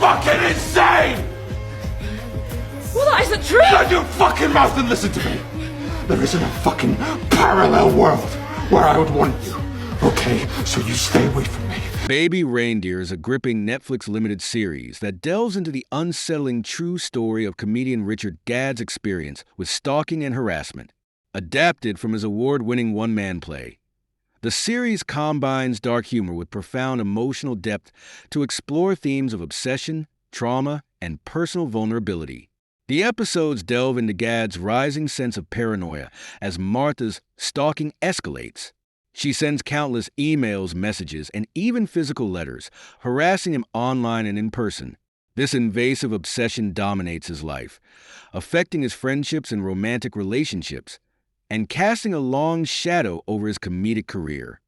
fucking insane! Well, that isn't true! Shut your fucking mouth and listen to me! There isn't a fucking parallel world where I would want you. Okay, so you stay away from me. Baby Reindeer is a gripping Netflix limited series that delves into the unsettling true story of comedian Richard Gadd's experience with stalking and harassment, adapted from his award-winning one-man play. The series combines dark humor with profound emotional depth to explore themes of obsession, trauma, and personal vulnerability. The episodes delve into Gadd's rising sense of paranoia as Martha's stalking escalates. She sends countless emails, messages, and even physical letters, harassing him online and in person. This invasive obsession dominates his life, affecting his friendships and romantic relationships, and casting a long shadow over his comedic career.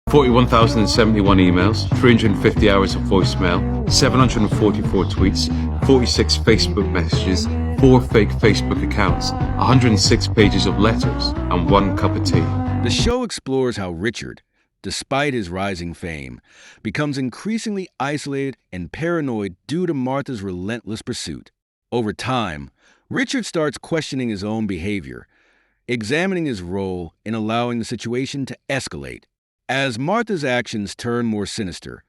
41,071 emails, 350 hours of voicemail, 744 tweets, 46 Facebook messages, 4 fake Facebook accounts, 106 pages of letters, and 1 cup of tea. The show explores how Richard, despite his rising fame, becomes increasingly isolated and paranoid due to Martha's relentless pursuit. Over time, Richard starts questioning his own behavior, examining his role in allowing the situation to escalate. As Martha's actions turn more sinister,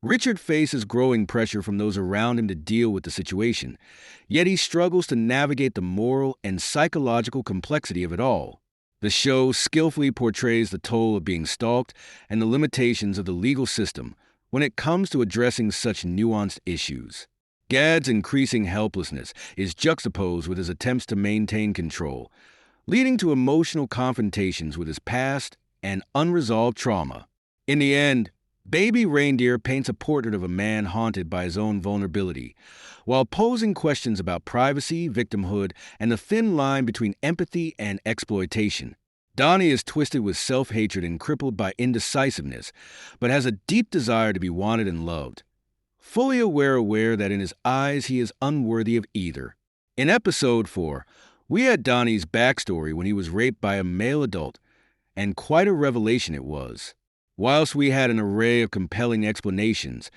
Richard faces growing pressure from those around him to deal with the situation, yet he struggles to navigate the moral and psychological complexity of it all. The show skillfully portrays the toll of being stalked and the limitations of the legal system when it comes to addressing such nuanced issues. Gadd's increasing helplessness is juxtaposed with his attempts to maintain control, leading to emotional confrontations with his past and unresolved trauma. In the end, Baby Reindeer paints a portrait of a man haunted by his own vulnerability, while posing questions about privacy, victimhood, and the thin line between empathy and exploitation. Donny is twisted with self-hatred and crippled by indecisiveness, but has a deep desire to be wanted and loved, fully aware that in his eyes he is unworthy of either. In episode 4, we had Donny's backstory when he was raped by a male adult, and quite a revelation it was. Whilst we had an array of compelling explanations,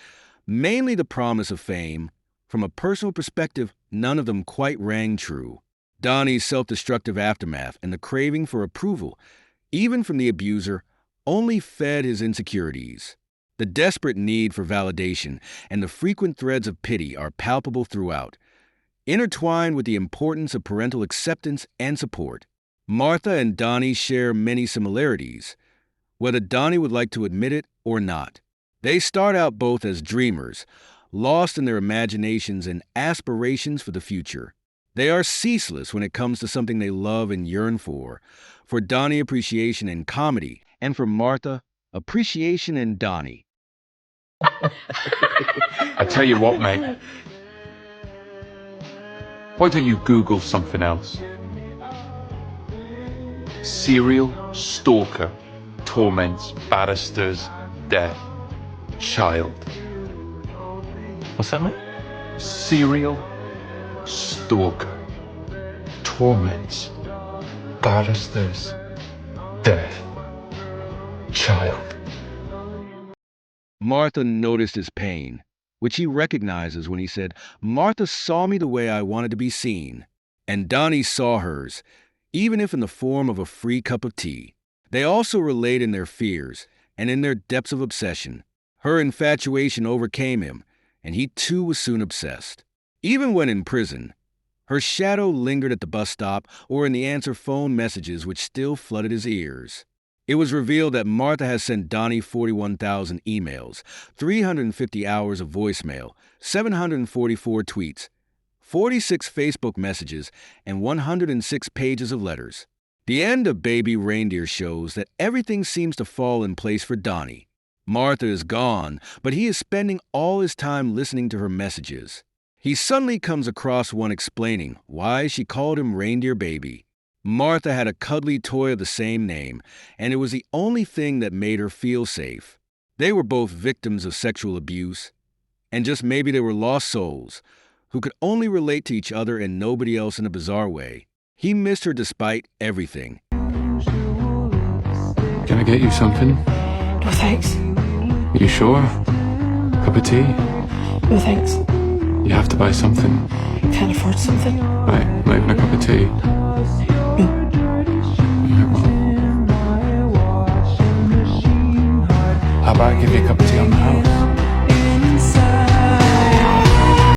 mainly the promise of fame, from a personal perspective, none of them quite rang true. Donny's self-destructive aftermath and the craving for approval, even from the abuser, only fed his insecurities. The desperate need for validation and the frequent threads of pity are palpable throughout, intertwined with the importance of parental acceptance and support. Martha and Donny share many similarities, whether Donny would like to admit it or not. They start out both as dreamers, lost in their imaginations and aspirations for the future. They are ceaseless when it comes to something they love and yearn for Donny appreciation and comedy, and for Martha, appreciation and Donny. I tell you what, mate. Why don't you Google something else? Serial stalker torments barrister's death child. What's that, mate? Serial stalker torments barrister's death child. Martha noticed his pain, which he recognizes when he said, "Martha saw me the way I wanted to be seen." And Donny saw hers, even if in the form of a free cup of tea. They also relate in their fears and in their depths of obsession. Her infatuation overcame him, and he too was soon obsessed. Even when in prison, her shadow lingered at the bus stop or in the answer phone messages which still flooded his ears. It was revealed that Martha has sent Donny 41,000 emails, 350 hours of voicemail, 744 tweets, 46 Facebook messages, and 106 pages of letters. The end of Baby Reindeer shows that everything seems to fall in place for Donny. Martha is gone, but he is spending all his time listening to her messages. He suddenly comes across one explaining why she called him Reindeer Baby. Martha had a cuddly toy of the same name, and it was the only thing that made her feel safe. They were both victims of sexual abuse, and just maybe they were lost souls who could only relate to each other and nobody else in a bizarre way. He missed her despite everything. Can I get you something? No thanks. You sure? Cup of tea? No thanks. You have to buy something. Can't afford something. Right, not even a cup of tea. No. Right, well. How about I give you a cup of tea on the house?